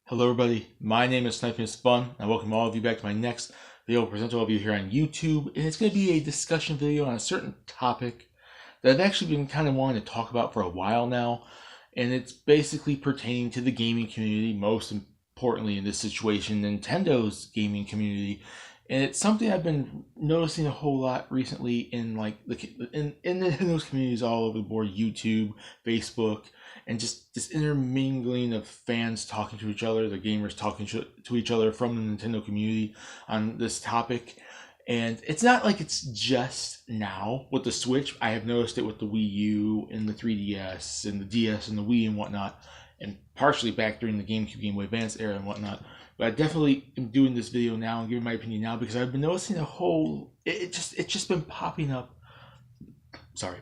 Hello everybody, my name is Sniping is Fun, and welcome all of you back to my next video. I'll present to all of you here on YouTube, and it's going to be a discussion video on a certain topic that I've actually been kind of wanting to talk about for a while now, and it's basically pertaining to the gaming community, most importantly in this situation, Nintendo's gaming community. And it's something I've been noticing a whole lot recently in Nintendo's communities all over the board, YouTube, Facebook, and just this intermingling of fans talking to each other, the gamers talking to each other from the Nintendo community on this topic. And it's not like it's just now with the Switch. I have noticed it with the Wii U and the 3DS and the DS and the Wii and whatnot, and partially back during the GameCube, Game Boy Advance era and whatnot. But I definitely am doing this video now and giving my opinion now because I've been noticing it's just been popping up. Sorry,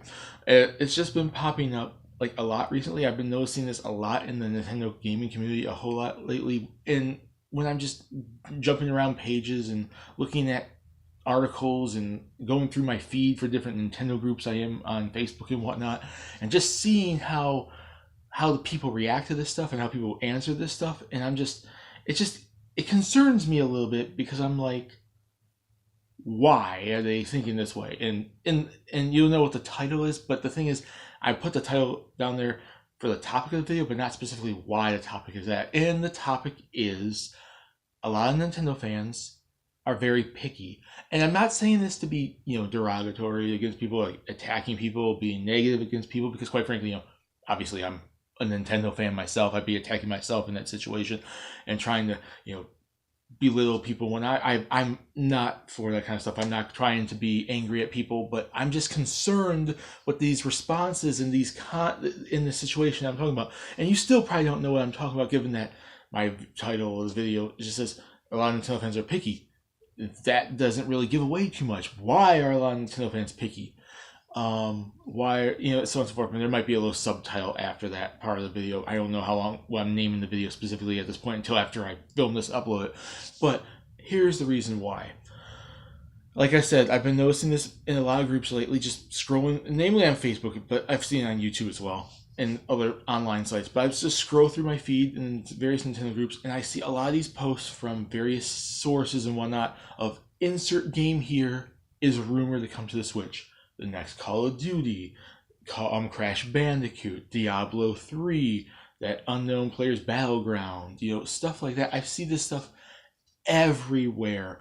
it's just been popping up like a lot recently. I've been noticing this a lot in the Nintendo gaming community a whole lot lately. And when I'm just jumping around pages and looking at articles and going through my feed for different Nintendo groups I am on Facebook and whatnot, and just seeing how the people react to this stuff and how people answer this stuff, and it concerns me a little bit because I'm like, why are they thinking this way? And you'll know what the title is, but the thing is, I put the title down there for the topic of the video, but not specifically why the topic is that. And the topic is a lot of Nintendo fans are very picky. And I'm not saying this to be, derogatory against people, like attacking people, being negative against people, because quite frankly, obviously I'm a Nintendo fan myself. I'd be attacking myself in that situation and trying to, belittle people when I'm not for that kind of stuff. I'm not trying to be angry at people, but I'm just concerned with these responses and in the situation I'm talking about. And you still probably don't know what I'm talking about, given that my title of this video just says a lot of Nintendo fans are picky. That doesn't really give away too much. Why are a lot of Nintendo fans picky? Why, so on and so forth. And there might be a little subtitle after that part of the video. I don't know how long I'm naming the video specifically at this point until after I film this, upload it. But here's the reason why. Like I said, I've been noticing this in a lot of groups lately, just scrolling, namely on Facebook, but I've seen it on YouTube as well and other online sites. But I just scroll through my feed in various Nintendo groups, and I see a lot of these posts from various sources and whatnot of insert game here is rumored to come to the Switch. The next Call of Duty, Crash Bandicoot, Diablo 3, that Unknown Players Battleground, stuff like that. I see this stuff everywhere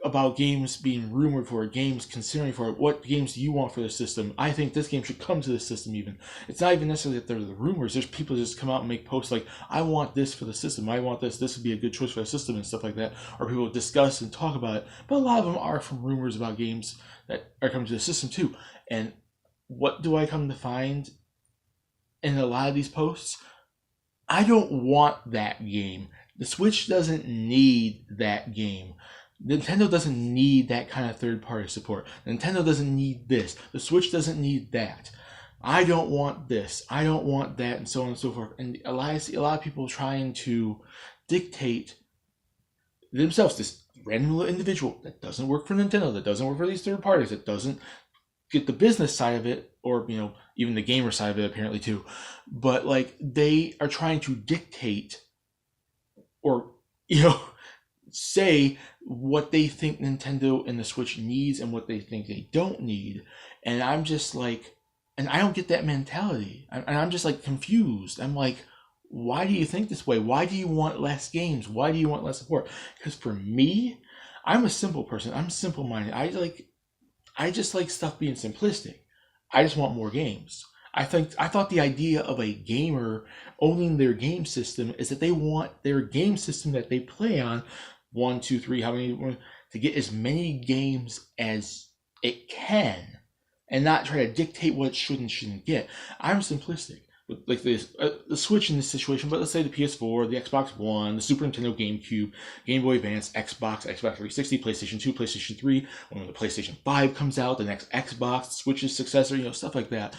about games being rumored for, games considering for it. What games do you want for the system? I think this game should come to the system even. It's not even necessarily that they're the rumors. There's people that just come out and make posts like, I want this for the system. I want this. This would be a good choice for the system and stuff like that. Or people discuss and talk about it. But a lot of them are from rumors about games that are coming to the system too. And what do I come to find in a lot of these posts? I don't want that game. The Switch doesn't need that game. Nintendo doesn't need that kind of third-party support. Nintendo doesn't need this. The Switch doesn't need that. I don't want this. I don't want that, and so on and so forth. And I see a lot of people trying to dictate themselves, this random little individual that doesn't work for Nintendo, that doesn't work for these third parties, that doesn't get the business side of it, or even the gamer side of it apparently too. But like, they are trying to dictate or say what they think Nintendo and the Switch needs and what they think they don't need. And I'm just like, and I don't get that mentality. And I'm just like confused. I'm like, why do you think this way? Why do you want less games? Why do you want less support? Because for me, I'm a simple person. I'm simple-minded. I just like stuff being simplistic. I just want more games. I thought the idea of a gamer owning their game system is that they want their game system that they play on, 1, 2, 3, how many, to get as many games as it can, and not try to dictate what it should and shouldn't get. I'm simplistic. Like this, the Switch in this situation, but let's say the PS4, the Xbox One, the Super Nintendo, GameCube, Game Boy Advance, Xbox 360, PlayStation 2, PlayStation 3, when the PlayStation 5 comes out, the next Xbox, Switch's successor, stuff like that.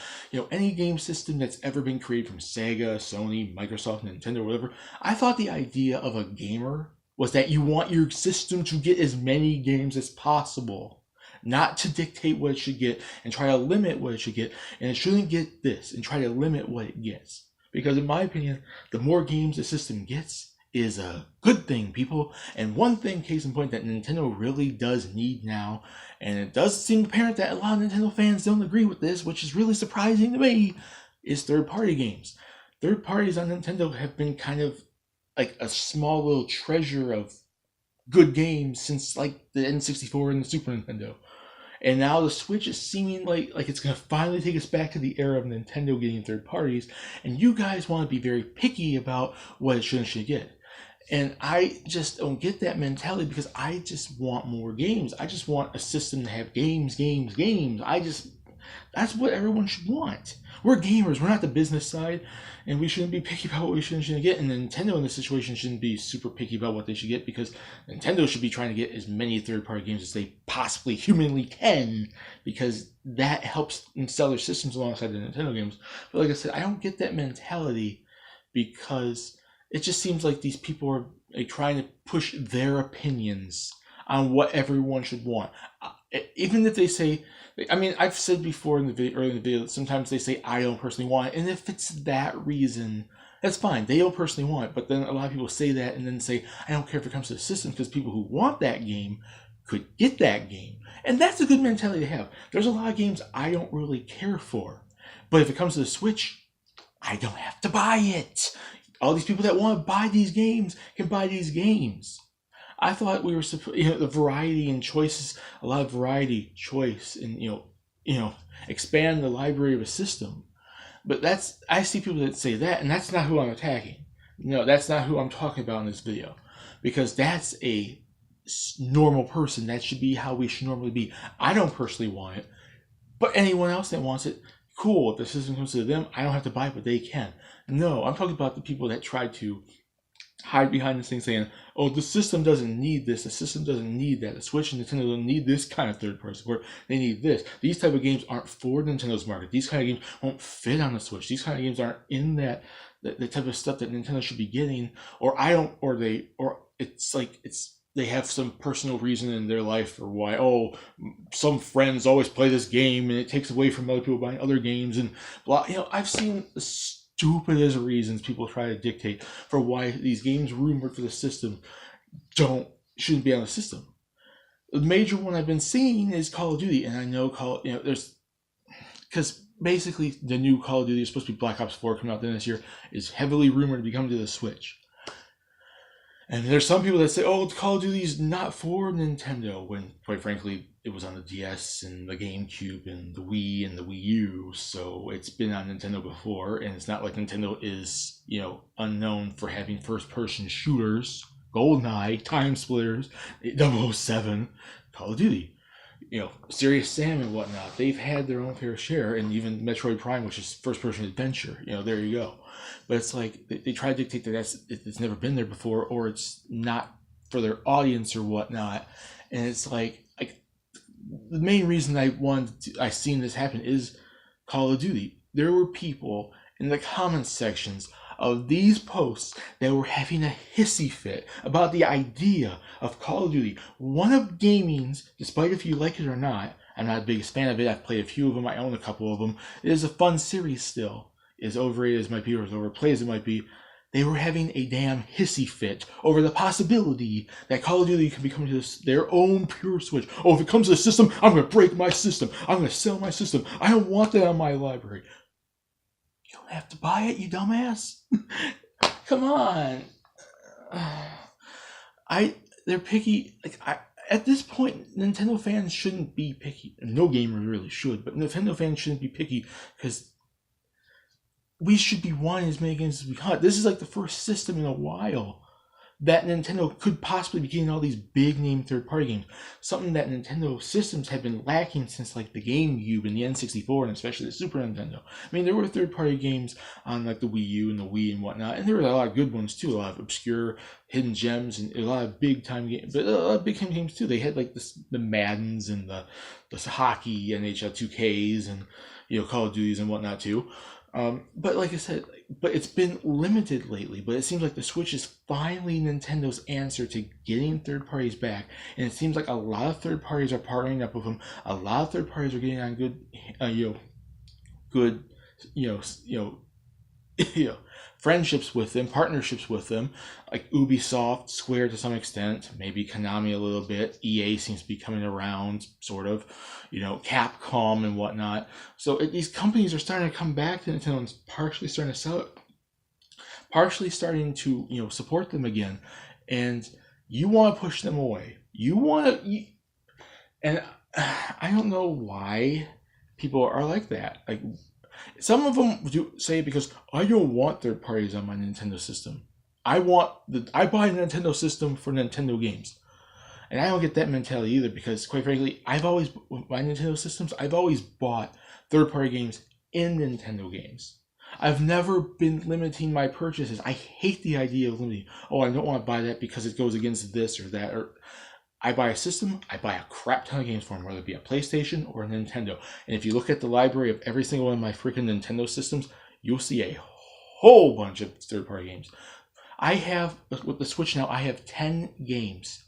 Any game system that's ever been created from Sega, Sony, Microsoft, Nintendo, whatever. I thought the idea of a gamer was that you want your system to get as many games as possible. Not to dictate what it should get and try to limit what it should get, and it shouldn't get this and try to limit what it gets. Because in my opinion, the more games the system gets, is a good thing, people. And one thing, case in point, that Nintendo really does need now, and it does seem apparent that a lot of Nintendo fans don't agree with this, which is really surprising to me, is third-party games. Third parties on Nintendo have been kind of like a small little treasure of good games since like the N64 and the Super Nintendo. And now the Switch is seeming like it's going to finally take us back to the era of Nintendo getting third parties. And you guys want to be very picky about what it should and should get. And I just don't get that mentality because I just want more games. I just want a system to have games. That's what everyone should want. We're gamers. We're not the business side, and we shouldn't be picky about what we should and shouldn't get. And Nintendo in this situation shouldn't be super picky about what they should get because Nintendo should be trying to get as many third-party games as they possibly humanly can because that helps them sell their systems alongside the Nintendo games. But like I said, I don't get that mentality because it just seems like these people are like trying to push their opinions on what everyone should want. Even if they say, I mean, I've said before in the video, early in the video, that sometimes they say, I don't personally want it. And if it's that reason, that's fine. They don't personally want it. But then a lot of people say that and then say, I don't care if it comes to the system because people who want that game could get that game. And that's a good mentality to have. There's a lot of games I don't really care for. But if it comes to the Switch, I don't have to buy it. All these people that want to buy these games can buy these games. I thought we were supposed, the variety and choices, a lot of variety, choice, and expand the library of a system. But I see people that say that, and that's not who I'm attacking. No, that's not who I'm talking about in this video, because that's a normal person. That should be how we should normally be. I don't personally want it, but anyone else that wants it, cool. If the system comes to them, I don't have to buy it, but they can. No, I'm talking about the people that try to hide behind this thing saying, oh, the system doesn't need this, the system doesn't need that, the Switch and Nintendo don't need this kind of third-party support, they need this. These type of games aren't for Nintendo's market. These kind of games won't fit on the Switch. These kind of games aren't in the type of stuff that Nintendo should be getting, they have some personal reason in their life for why, some friends always play this game and it takes away from other people buying other games and blah. I've seen stupidest reasons people try to dictate for why these games rumored for the system shouldn't be on the system. The major one I've been seeing is Call of Duty, and I know because basically the new Call of Duty is supposed to be Black Ops 4 coming out this year is heavily rumored to be coming to the Switch. And there's some people that say, Call of Duty is not for Nintendo, when, quite frankly, it was on the DS and the GameCube and the Wii and the Wii U, so it's been on Nintendo before, and it's not like Nintendo is, unknown for having first-person shooters, GoldenEye, Time Splitters, 007, Call of Duty. Serious Sam and whatnot, they've had their own fair share, and even Metroid Prime, which is first-person adventure, there you go. But it's like, they try to dictate that it's never been there before, or it's not for their audience or whatnot, and it's like the main reason I seen this happen is Call of Duty. There were people in the comments sections of these posts that were having a hissy fit about the idea of Call of Duty, one of gaming's, despite if you like it or not. I'm not the biggest fan of it. I've played a few of them. I own a couple of them. It is a fun series still. As overrated as it might be, or as overplayed as it might be, they were having a damn hissy fit over the possibility that Call of Duty can become their own pure Switch. If it comes to the system, I'm going to break my system. I'm going to sell my system. I don't want that on my library. You don't have to buy it, you dumbass. Come on. They're picky. At this point, Nintendo fans shouldn't be picky. No gamer really should, but Nintendo fans shouldn't be picky because we should be wanting as many games as we can. This is like the first system in a while that Nintendo could possibly be getting all these big name third-party games. Something that Nintendo systems have been lacking since like the GameCube and the N64 and especially the Super Nintendo. I mean, there were third-party games on like the Wii U and the Wii and whatnot, and there were a lot of good ones too, a lot of obscure hidden gems and a lot of big-time games, but a lot of big-time games too. They had like the Maddens and the hockey NHL 2Ks and Call of Duties and whatnot too. But like I said, it's been limited lately, but it seems like the Switch is finally Nintendo's answer to getting third parties back. And it seems like a lot of third parties are partnering up with them. A lot of third parties are getting on good friendships with them, partnerships with them, like Ubisoft, Square to some extent, maybe Konami a little bit. EA seems to be coming around, sort of, Capcom and whatnot. So these companies are starting to come back to Nintendo and partially starting to sell it, partially starting to support them again, and you want to push them away. And I don't know why people are like that. Like, some of them do say it because I don't want third parties on my Nintendo system. I buy a Nintendo system for Nintendo games. And I don't get that mentality either, because quite frankly, with my Nintendo systems, I've always bought third party games in Nintendo games. I've never been limiting my purchases. I hate the idea of limiting. Oh, I don't want to buy that because it goes against this or that. Or I buy a system, I buy a crap ton of games for them, whether it be a PlayStation or a Nintendo. And if you look at the library of every single one of my freaking Nintendo systems, you'll see a whole bunch of third-party games. With the Switch now, I have 10 games,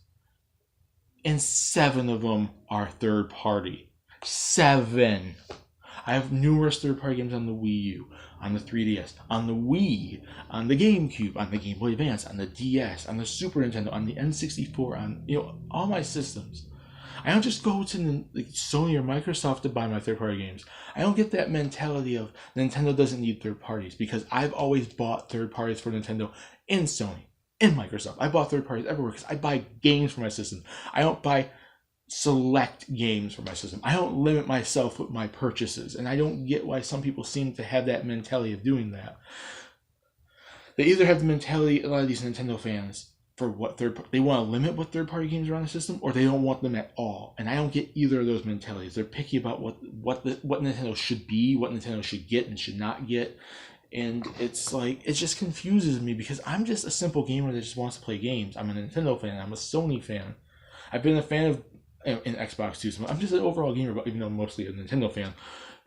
and 7 of them are third-party. 7! I have numerous third-party games on the Wii U, on the 3DS, on the Wii, on the GameCube, on the Game Boy Advance, on the DS, on the Super Nintendo, on the N64, on all my systems. I don't just go to Sony or Microsoft to buy my third-party games. I don't get that mentality of Nintendo doesn't need third parties, because I've always bought third parties for Nintendo and Sony and Microsoft. I bought third parties everywhere because I buy games for my system. I don't buy select games for my system. I don't limit myself with my purchases, and I don't get why some people seem to have that mentality of doing that. They either have the mentality, a lot of these Nintendo fans, for what they want to limit what third-party games are on the system, or they don't want them at all. And I don't get either of those mentalities. They're picky about what Nintendo should be, what Nintendo should get and should not get. And it's like, it just confuses me, because I'm just a simple gamer that just wants to play games. I'm a Nintendo fan. I'm a Sony fan. I've been a fan of in Xbox too. So I'm just an overall gamer, but even though I'm mostly a Nintendo fan.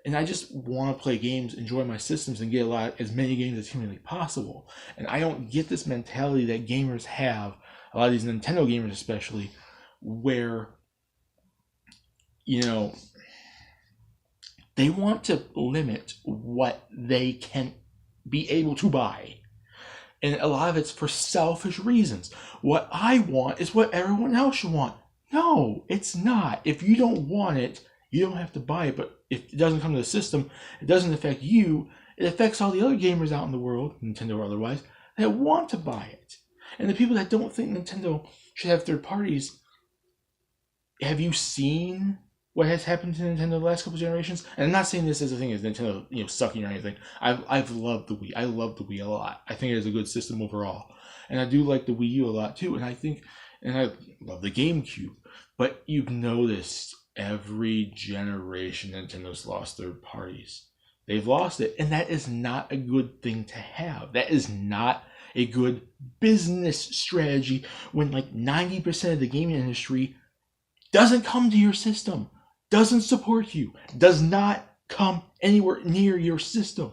And I just want to play games, enjoy my systems, and get as many games as humanly possible. And I don't get this mentality that gamers have, a lot of these Nintendo gamers especially, where, they want to limit what they can be able to buy. And a lot of it's for selfish reasons. What I want is what everyone else should want. No, it's not. If you don't want it, you don't have to buy it. But if it doesn't come to the system, it doesn't affect you. It affects all the other gamers out in the world, Nintendo or otherwise, that want to buy it. And the people that don't think Nintendo should have third parties, have you seen what has happened to Nintendo the last couple of generations? And I'm not saying this as a thing as Nintendo, sucking or anything. I've loved the Wii. I love the Wii a lot. I think it is a good system overall. And I do like the Wii U a lot too. And I love the GameCube. But you've noticed every generation Nintendo's lost third parties. They've lost it, and that is not a good thing to have. That is not a good business strategy when 90% of the gaming industry doesn't come to your system, doesn't support you, does not come anywhere near your system.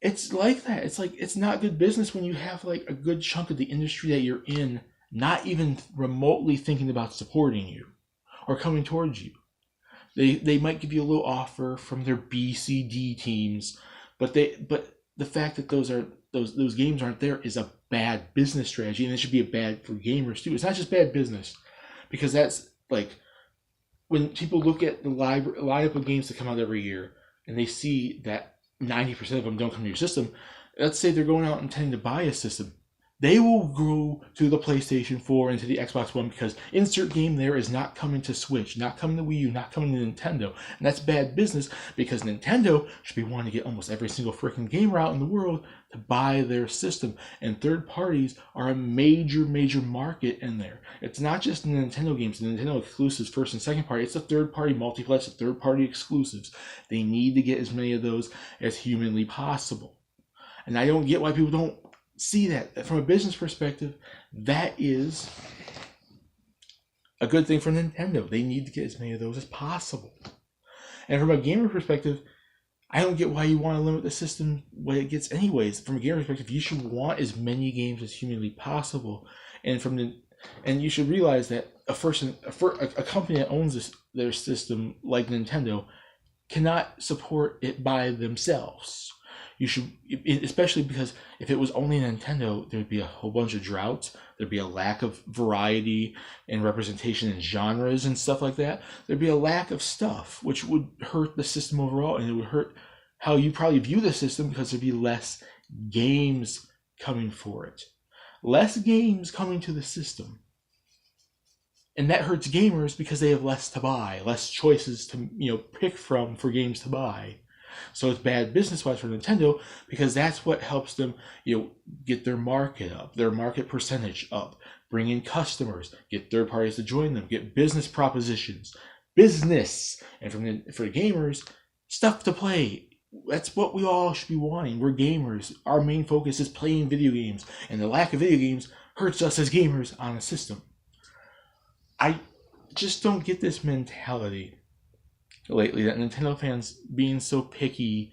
It's like that. It's not good business when you have a good chunk of the industry that you're in not even remotely thinking about supporting you or coming towards you. They might give you a little offer from their B, C, D teams, but the fact that those games aren't there is a bad business strategy, and it should be bad for gamers too. It's not just bad business, because that's when people look at the lineup of games that come out every year, and they see that 90% of them don't come to your system. Let's say they're going out intending to buy a system. They will go to the PlayStation 4 and to the Xbox One because insert game there is not coming to Switch, not coming to Wii U, not coming to Nintendo. And that's bad business, because Nintendo should be wanting to get almost every single freaking gamer out in the world to buy their system. And third parties are a major, major market in there. It's not just the Nintendo games, the Nintendo exclusives, first and second party. It's the third party multiplex, the third party exclusives. They need to get as many of those as humanly possible. And I don't get why people don't see that. From a business perspective, that is a good thing for Nintendo. They need to get as many of those as possible. And from a gamer perspective, I don't get why you want to limit the system what it gets anyways. From a gamer perspective, you should want as many games as humanly possible. And you should realize that a company that owns their system like Nintendo cannot support it by themselves. You should, especially because if it was only Nintendo, there'd be a whole bunch of droughts. There'd be a lack of variety and representation in genres and stuff like that. There'd be a lack of stuff, which would hurt the system overall, and it would hurt how you probably view the system because there'd be less games coming for it. Less games coming to the system. And that hurts gamers because they have less to buy, less choices to pick from for games to buy. So it's bad business-wise for Nintendo because that's what helps them, get their market up, their market percentage up, bring in customers, get third parties to join them, get business propositions, business, and for the gamers, stuff to play. That's what we all should be wanting. We're gamers. Our main focus is playing video games, and the lack of video games hurts us as gamers on the system. I just don't get this mentality lately that Nintendo fans being so picky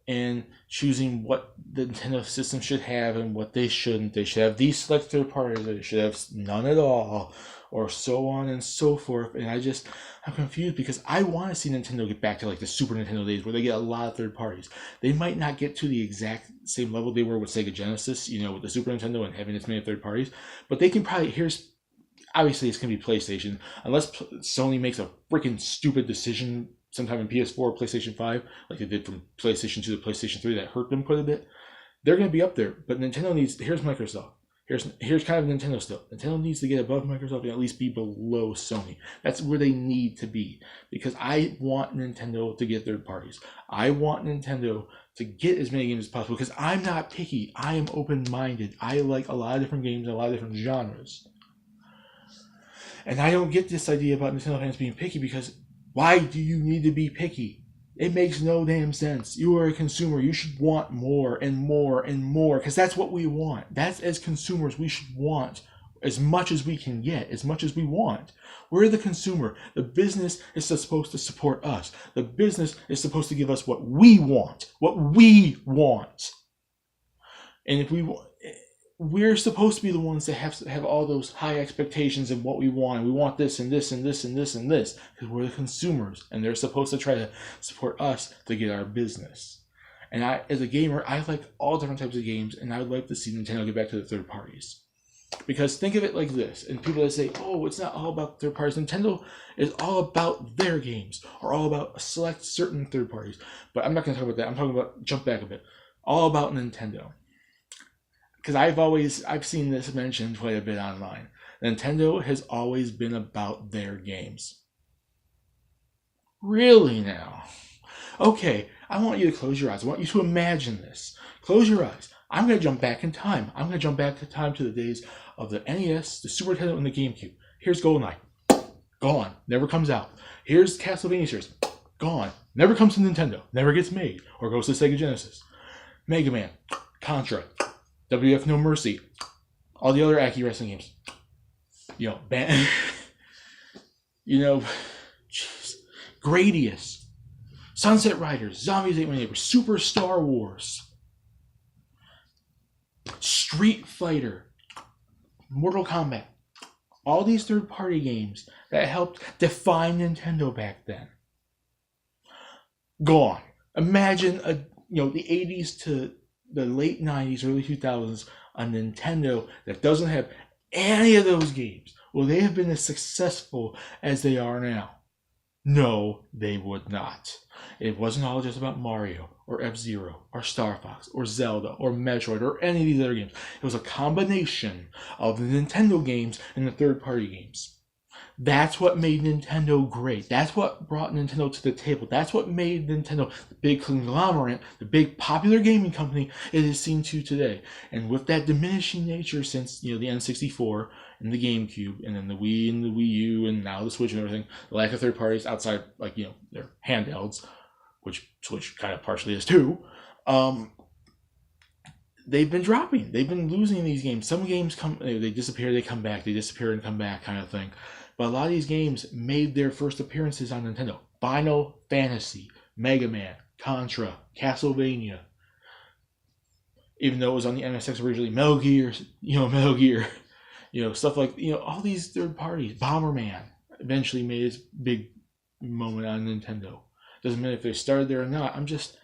and choosing what the Nintendo system should have and what they shouldn't. They should have these select third parties, they should have none at all, or so on and so forth. And I'm confused because I want to see Nintendo get back to like the Super Nintendo days where they get a lot of third parties. They might not get to the exact same level they were with Sega Genesis, with the Super Nintendo and having this many third parties, but they can probably, obviously it's going to be PlayStation, unless Sony makes a freaking stupid decision sometime in PS4 or PlayStation 5, like they did from PlayStation 2 to PlayStation 3 that hurt them quite a bit. They're going to be up there, but Nintendo here's Microsoft. Here's kind of Nintendo still. Nintendo needs to get above Microsoft and at least be below Sony. That's where they need to be, because I want Nintendo to get third parties. I want Nintendo to get as many games as possible because I'm not picky. I am open-minded. I like a lot of different games and a lot of different genres. And I don't get this idea about Nintendo fans being picky because why do you need to be picky? It makes no damn sense. You are a consumer. You should want more and more and more because that's what we want. That's, as consumers, we should want as much as we can get, as much as we want. We're the consumer. The business is supposed to support us. The business is supposed to give us what we want. What we want. And if we're supposed to be the ones that have all those high expectations of what we want. We want this and this and this and this and this because we're the consumers, and they're supposed to try to support us to get our business. And as a gamer, I like all different types of games, and I would like to see Nintendo get back to the third parties. Because think of it like this, and people that say, oh, it's not all about third parties. Nintendo is all about their games, or all about select certain third parties. But I'm not going to talk about that. I'm talking about, jump back a bit, all about Nintendo. Because I've seen this mentioned quite a bit online. Nintendo has always been about their games. Really now? Okay, I want you to close your eyes. I want you to imagine this. Close your eyes. I'm going to jump back in time. I'm going to jump back in time to the days of the NES, the Super Nintendo, and the GameCube. Here's GoldenEye. Gone. Never comes out. Here's Castlevania series. Gone. Never comes to Nintendo. Never gets made. Or goes to Sega Genesis. Jeez, Contra. WF No Mercy, all the other Aki wrestling games, Gradius, Sunset Riders, Zombies Ate My Neighbor, Super Star Wars, Street Fighter, Mortal Kombat, all these third-party games that helped define Nintendo back then. Gone. Imagine the 80s to the late 90s, early 2000s, a Nintendo that doesn't have any of those games. Will they have been as successful as they are now? No, they would not. It wasn't all just about Mario, or F-Zero, or Star Fox, or Zelda, or Metroid, or any of these other games. It was a combination of the Nintendo games and the third-party games. That's what made Nintendo great. That's what brought Nintendo to the table. That's what made Nintendo the big conglomerate, the big popular gaming company it is seen to today. And with that diminishing nature since the N64 and the GameCube, and then the Wii and the Wii U, and now the Switch and everything, the lack of third parties outside, their handhelds, which Switch kind of partially is too, they've been dropping. They've been losing these games. Some games they disappear, they come back, they disappear and come back kind of thing. But a lot of these games made their first appearances on Nintendo. Final Fantasy, Mega Man, Contra, Castlevania. Even though it was on the MSX originally, Metal Gear, stuff like, all these third parties. Bomberman eventually made its big moment on Nintendo. Doesn't matter if they started there or not. I'm just,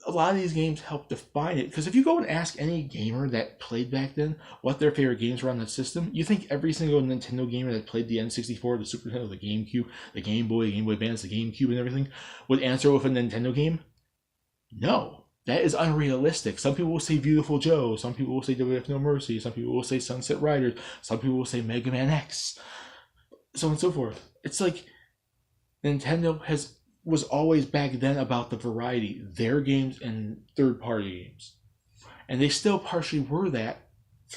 a lot of these games help define it. Because if you go and ask any gamer that played back then what their favorite games were on the system, you think every single Nintendo gamer that played the N64, the Super Nintendo, the GameCube, the Game Boy Advance, the GameCube, and everything would answer with a Nintendo game? No. That is unrealistic. Some people will say Beautiful Joe. Some people will say WWF No Mercy. Some people will say Sunset Riders. Some people will say Mega Man X. So on and so forth. It's like Nintendo was always back then about the variety, their games and third-party games. And they still partially were that,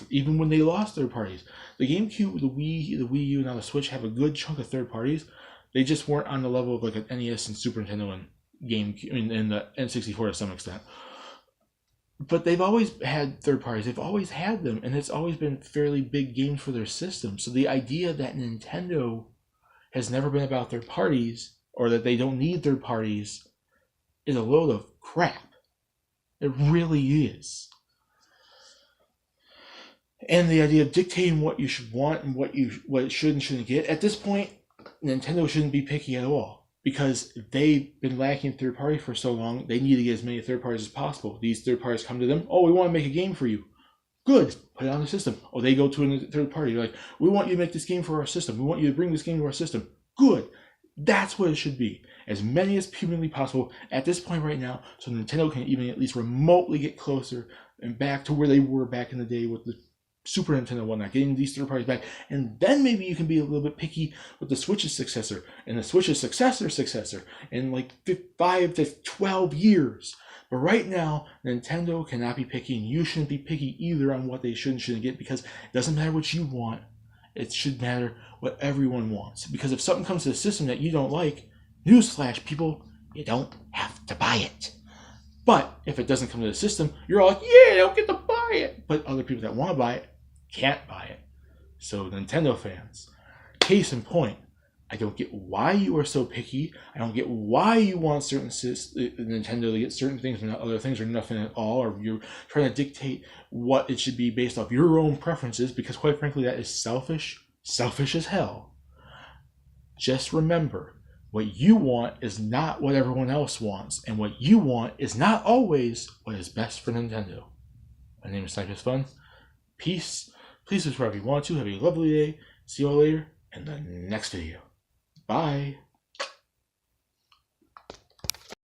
even when they lost third parties. The GameCube, the Wii U, and now the Switch have a good chunk of third parties. They just weren't on the level of like an NES and Super Nintendo and GameCube and the N64 to some extent. But they've always had third parties. They've always had them, and it's always been fairly big games for their system. So the idea that Nintendo has never been about third parties, or that they don't need third parties, is a load of crap. It really is. And the idea of dictating what you should want and what it should and shouldn't get, at this point, Nintendo shouldn't be picky at all, because they've been lacking third party for so long. They need to get as many third parties as possible. These third parties come to them, oh, we want to make a game for you. Good, put it on the system. Oh, they go to a third party, like, we want you to make this game for our system. We want you to bring this game to our system. Good. That's what it should be. As many as humanly possible at this point right now, so Nintendo can even at least remotely get closer and back to where they were back in the day with the Super Nintendo and whatnot, getting these third parties back. And then maybe you can be a little bit picky with the Switch's successor and the Switch's successor in like 5 to 12 years. But right now, Nintendo cannot be picky, and you shouldn't be picky either on what they should and shouldn't get, because it doesn't matter what you want. It should matter what everyone wants. Because if something comes to the system that you don't like, newsflash, people, you don't have to buy it. But if it doesn't come to the system, you're all like, yeah, I don't get to buy it. But other people that want to buy it can't buy it. So Nintendo fans, case in point, I don't get why you are so picky. I don't get why you want Nintendo to get certain things and not other things, or nothing at all, or you're trying to dictate what it should be based off your own preferences, because quite frankly, that is selfish as hell. Just remember, what you want is not what everyone else wants, and what you want is not always what is best for Nintendo. My name is Snipers Fun. Peace. Please subscribe if you want to. Have a lovely day. See you all later in the next video. Bye.